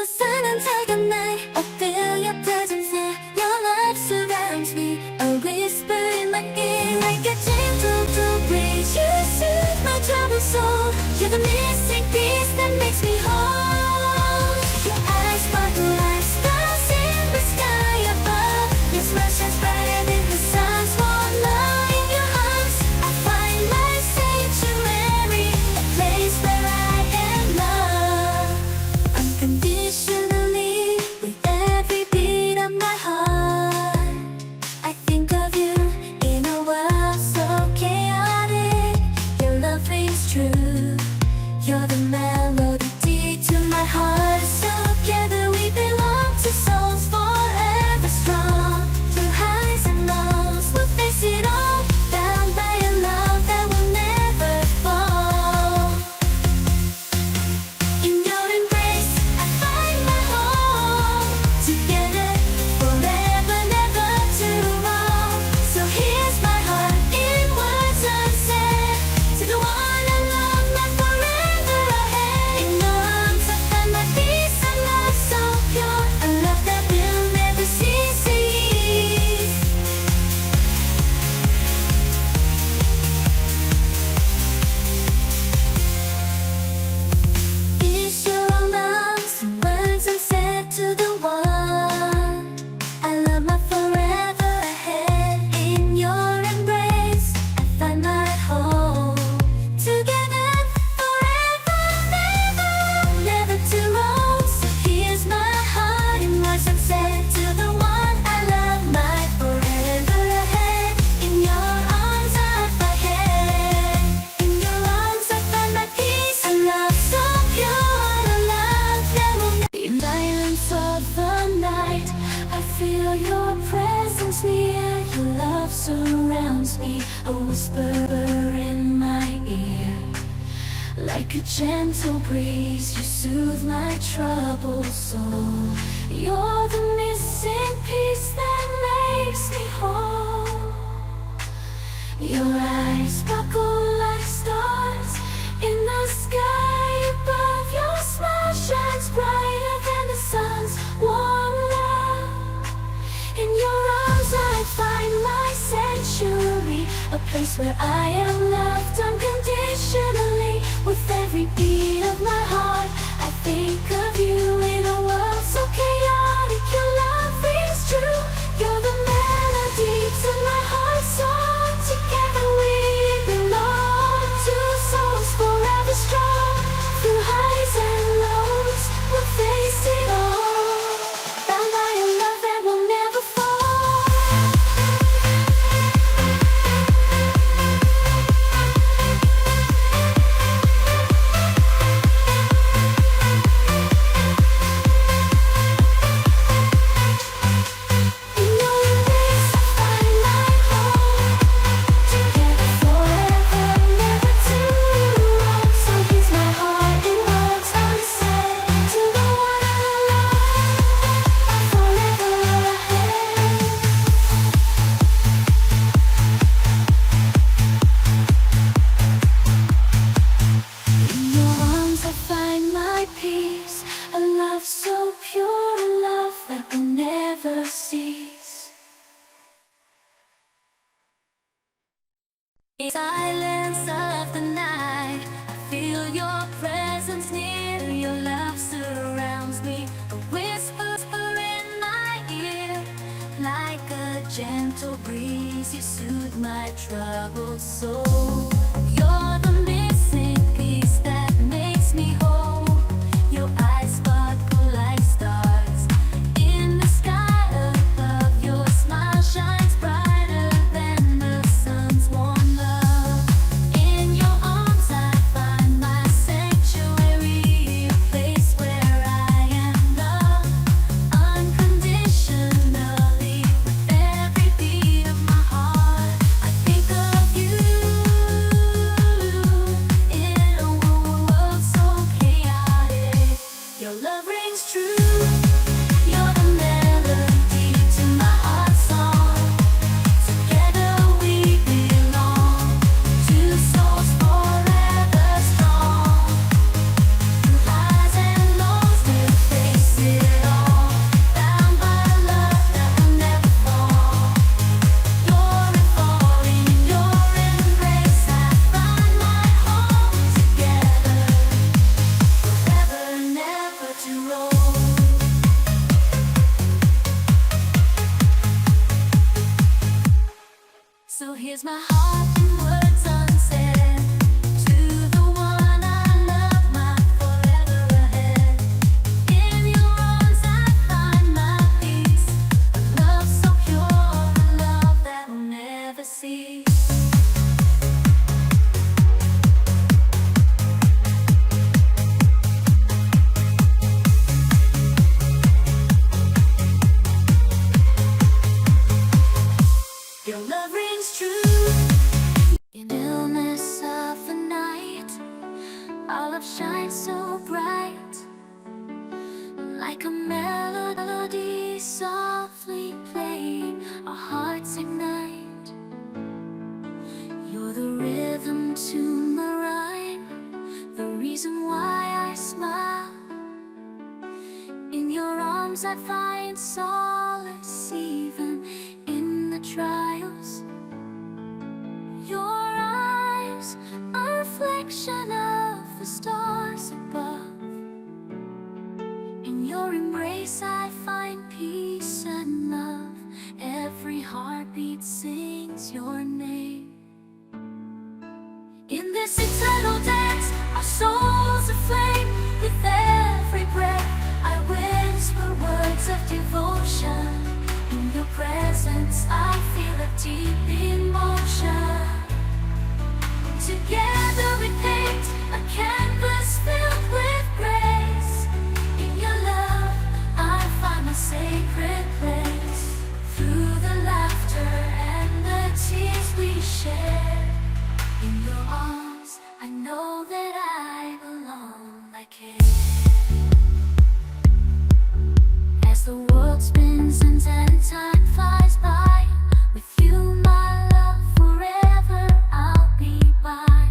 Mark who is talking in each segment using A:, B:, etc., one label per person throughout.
A: the sun until the night. I feel your presence here. Your love surrounds me. A whisper in my ear, like a gentle breeze. You soothe my troubled soul. You're the missing piece that makes me whole. Your eyes sparkle like stars in the sky above. Your smile shines brighter than the sun's warm love. In your arms, I find my sanctuary, a place where I am loved unconditionally. With every beat of my heart, I think of you in a world so chaotic. Your love rings true. You're the melody to my heart. So together we belong to souls forever strong. Through highs and lows, we'll face it all. Bound by a love that will never fall. In your embrace, I find my home. Together, forever, never to wrong. So here's my heart in words unsaid. To the one I love, my forever ahead. In your arms I find my peace, a love so pure, a love that will never cease. Is your love some words unsaid to the one I love, my forever ahead? In your embrace, I find my home. Together, forever, never to roam. So here's my heart in words unsaid to the one I love, my forever ahead. In your arms I find head. In your arms I find my peace, a love so pure, a love that will never. In silence of the night, I feel your presence near. Your love surrounds me, a whisper in my ear. Like a gentle breeze, you soothe my troubled soul. You're the missing piece that makes me whole. Your eyes sparkle like stars in the sky above. Your smile shines brighter than the sun's warm love. In your arms I find my sanctuary, a place where I am loved unconditionally. With every beat of my heart, I think of you in a world so chaotic. Your love rings true. You're the melody to my heart's song. Together we belong, two souls forever strong. Through highs and lows, we'll face it all. Bound by a love that will never fall. In your embrace I find my home. Together forever, never to wrong. So here's my heart in words unsaid to the one I love, my forever ahead. In your arms I find my peace, a love so pure, a love that will never cease. In silence of the night, I feel your presence near. Your love surrounds me, a whisper in my ear. Like a gentle breeze, you soothe my troubled soul. You're the missing piece that makes me whole. Your eyes sparkle like stars in the sky above. Your smile shines brighter than the sun's warm love. In your arms I find my sanctuary, a place where I am loved unconditionally. With every beat of my heart, I think of you in a world so chaotic. Your love rings true. You're the melody to my heart's song. Together we belong, two souls forever strong. Through highs and lows we'll face to roll. So here's my heart in words unsaid, to the one I love, my forever ahead. In your arms I find my peace, a love so pure, a love that will never cease. Your love rings true. In the stillness of the night, our love shines so bright, like a melody softly playing, our hearts ignite. You're the rhythm to my rhyme, the reason why I smile. In your arms I find solace, even in the trials. Your eyes, a reflection of the stars above. In your embrace I find peace and love. Every heartbeat sings your name. In this eternal dance, our souls aflame. With every breath I whisper words of devotion. In your presence I feel a deep emotion. Together we paint a canvas filled with grace. In your love I find my sacred place. Through the laughter and the tears we share, in your arms I know that I belong. I care. As the world spins and time flies by, with you my love forever I'll be by.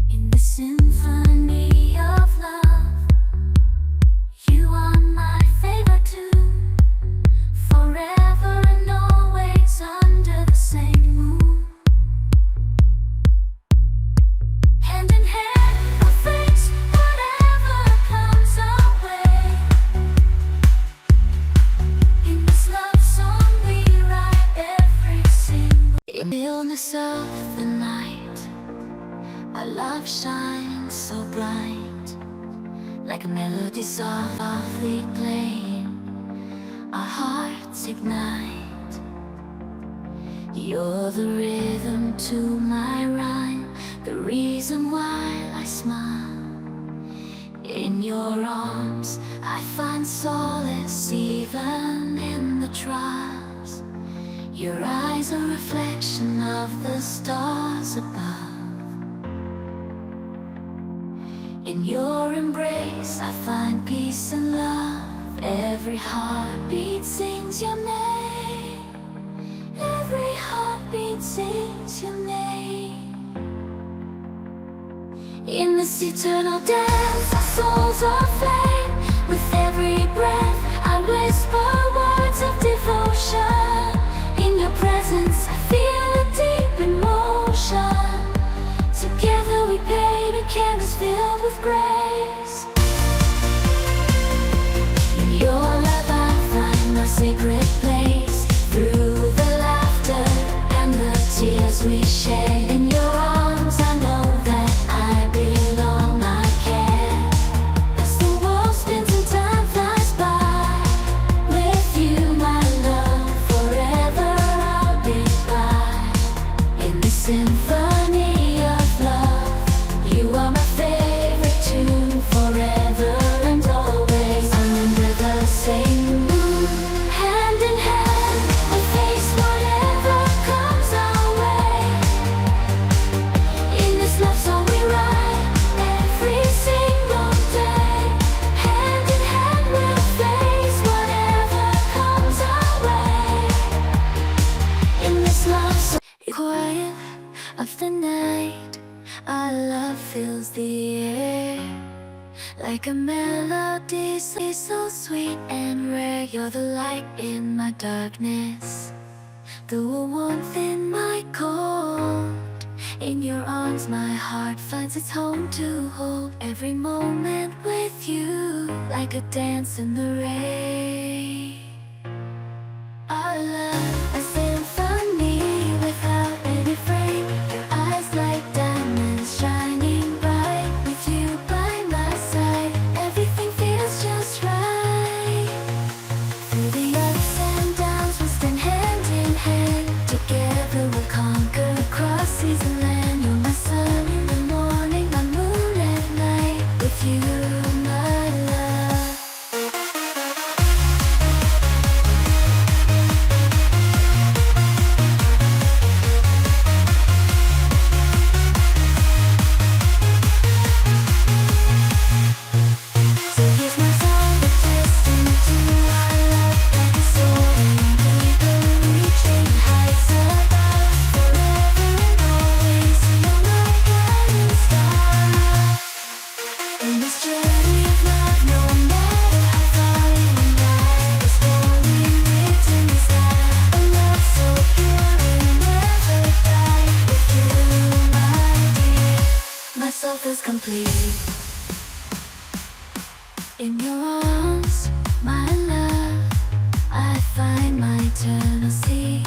A: In the symphony of love, you are my favorite tune. Forever and always under the same moon. Hand in hand we'll face whatever comes our way. In this love song we write every single. In the illness of the night, our love shines so bright, like a melody softly playing, our hearts ignite. You're the rhythm to my rhyme, the reason why I smile. In your arms I find solace, even in the trials. Your eyes a reflection of the stars above. In your embrace I find peace and love. Every heartbeat sings your name. Every heartbeat sings your name. In this eternal dance our souls are flame. With every breath I whisper words of devotion. In your presence I feel a deep emotion. Together we paint a canvas filled with grace. In your love I find my sacred place. Through the laughter and the tears we share. In your arms I know that I belong. I care. As the world spins and time flies by, with you my love forever I'll be by. In the symphony of love, you are my favorite tune. Forever and always under the same moon. Hand in hand we face whatever comes our way. In this love song we write every single day. Hand in hand we'll face whatever comes our way. In this love song, quiet of the night, our love fills the air. Like a melody so sweet and rare. You're the light in my darkness, the warmth in my cold. In your arms my heart finds its home to hold every moment with you, like a dance in the rain. Our love, a symphony without any frame. Your eyes like diamonds shining bright. With you by my side, everything feels just right. Through the ups and downs we'll stand hand in hand. Together we'll conquer across seas and land. You're my sun in the morning, my moon at night. With you, my love. So here's my song, a testament to our love, like a soaring eagle reaching heights above. Forever and always, you're my guiding star. In this journey of love, no matter how far you and I, the story written in the sky. A love so pure it'll never die. With you, my dear, my soul feels complete. In your arms, my love, I find my eternal sea.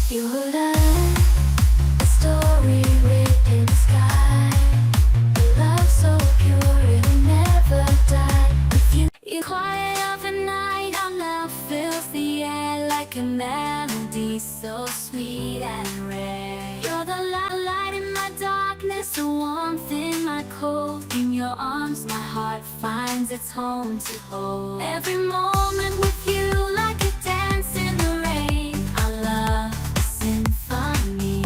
A: Your love, a story written in the sky. A love so pure it'll never die. With you, in quiet of the night, our love fills the air like a melody so sweet and rare. You're the light in my darkness, the warmth in my cold. In your arms, my heart finds its home to hold. Every moment with you, like a dance in the rain. Our love, a symphony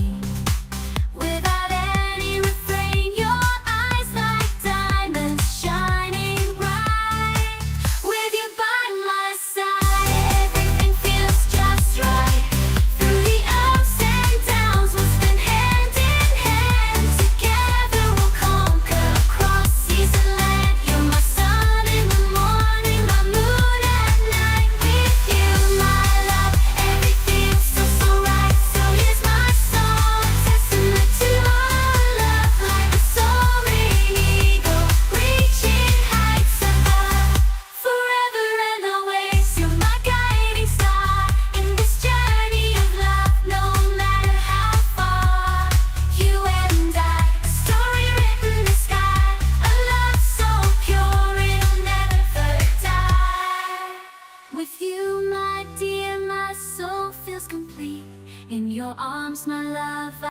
A: without any refrain. Your eyes like diamonds shining bright. With you by my side, everything feels just right. Through the ups and downs we'll stand hand in hand. Together we'll conquer across seas and land. You're my sun in the morning, my moon at night. With you, my love, everything feels so right. So here's my song, testament to our love, like a soaring eagle reaching heights above. Forever and always, you're my guiding star. In this journey of love, no matter how far, you and I, a story written in the sky. A love so pure it'll never die. With you, my dear, my soul feels complete. In your arms, my love,